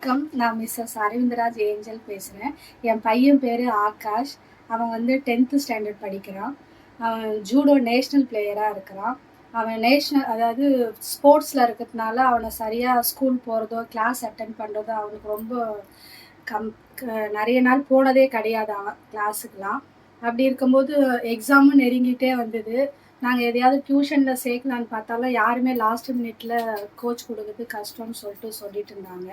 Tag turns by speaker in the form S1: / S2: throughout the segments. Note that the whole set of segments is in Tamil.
S1: வணக்கம். நான் மிஸ்ஸஸ் அரவிந்தராஜ் ஏஞ்சல் பேசுகிறேன். என் பையன் பேர் ஆகாஷ். அவன் வந்து 10th ஸ்டாண்டர்ட் படிக்கிறான். அவன் ஜூடோ நேஷ்னல் பிளேயராக இருக்கிறான். அவன் அதாவது ஸ்போர்ட்ஸில் இருக்கிறதுனால அவனை சரியாக ஸ்கூல் போகிறதோ கிளாஸ் அட்டென்ட் பண்ணுறதோ அவனுக்கு ரொம்ப கம் நிறைய நாள் போனதே கிடையாது அவன் கிளாஸுக்கெலாம். அப்படி இருக்கும்போது எக்ஸாமும் நெருங்கிட்டே வந்தது. நாங்கள் எதையாவது டியூஷனில் சேர்க்கலான்னு பார்த்தாலும் யாருமே லாஸ்ட் மினிட்ல கோச் கொடுக்குறது கஷ்டம்னு சொல்லிட்டு இருந்தாங்க.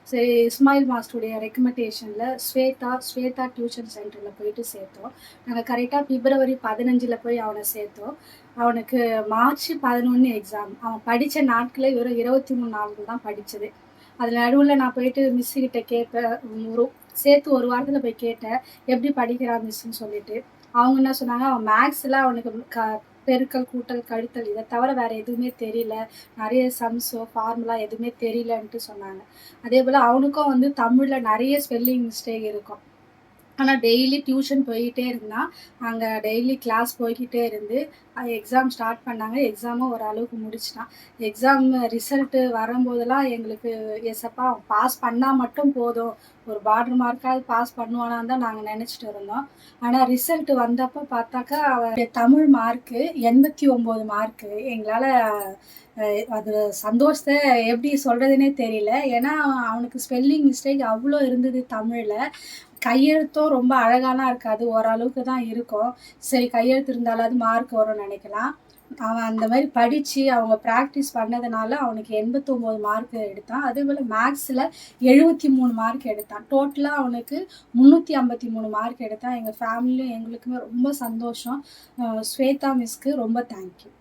S1: சரி, இஸ்மாயில் மாஸ்டருடைய ரெக்கமெண்டேஷனில் ஸ்வேதா டியூஷன் சென்டரில் போயிட்டு சேர்த்தோம். நாங்கள் கரெக்டாக பிப்ரவரி 15 போய் அவனை சேர்த்தோம். அவனுக்கு மார்ச் 11 எக்ஸாம். அவன் படித்த நாட்களே வெறும் 23 நாட்கள் தான் படித்தது. அதில் நடுவில் நான் போயிட்டு மிஸ்ஸுக்கிட்ட கேட்பேன். சேர்த்து ஒரு வாரத்தில் போய் கேட்டேன், எப்படி படிக்கிறான் மிஸ்ஸுன்னு சொல்லிட்டு. அவங்க என்ன சொன்னாங்க, அவன் மேக்ஸில் அவனுக்கு பெருக்கல், கூட்டல், கழித்தல் இதை தவிர வேறு எதுவுமே தெரியல, நிறைய சம்ஸோ ஃபார்முலா எதுவுமே தெரியலன்ட்டு சொன்னாங்க. அதே போல் அவனுக்கும் வந்து தமிழில் நிறைய ஸ்பெல்லிங் மிஸ்டேக் இருக்கும். ஆனால் டெய்லி டியூஷன் போய்கிட்டே இருந்தான். அங்கே டெய்லி கிளாஸ் போய்கிட்டே இருந்து எக்ஸாம் ஸ்டார்ட் பண்ணாங்க. எக்ஸாமும் ஓரளவுக்கு முடிச்சிட்டான். எக்ஸாம் ரிசல்ட்டு வரும்போதெல்லாம் எங்களுக்கு எஸ்ஸப்பா அவன் பாஸ் பண்ணால் மட்டும் போதும், ஒரு பார்டர் மார்க்காவது பாஸ் பண்ணுவானான்னு தான் நாங்கள் நினச்சிட்டு இருந்தோம். ஆனால் ரிசல்ட் வந்தப்போ பார்த்தாக்கா அவன் தமிழ் மார்க்கு 89 மார்க்கு. எங்களால் அது சந்தோஷத்தை எப்படி சொல்கிறதுனே தெரியல. ஏன்னா அவனுக்கு ஸ்பெல்லிங் மிஸ்டேக் அவ்வளோ இருந்தது தமிழில். கையெழுத்தும் ரொம்ப அழகாலாம் இருக்காது, ஓரளவுக்கு தான் இருக்கும். சரி, கையெழுத்து இருந்தாலாவது மார்க் வரும்னு நினைக்கலாம். அவன் அந்த மாதிரி படித்து அவங்க ப்ராக்டிஸ் பண்ணதுனால அவனுக்கு 89 மார்க் எடுத்தான். அதே போல் மேக்ஸில் 73 மார்க் எடுத்தான். டோட்டலாக அவனுக்கு 353 மார்க் எடுத்தான். எங்கள் ஃபேமிலியும் எங்களுக்குமே ரொம்ப சந்தோஷம். ஸ்வேதா மிஸ்க்கு ரொம்ப தேங்க்யூ.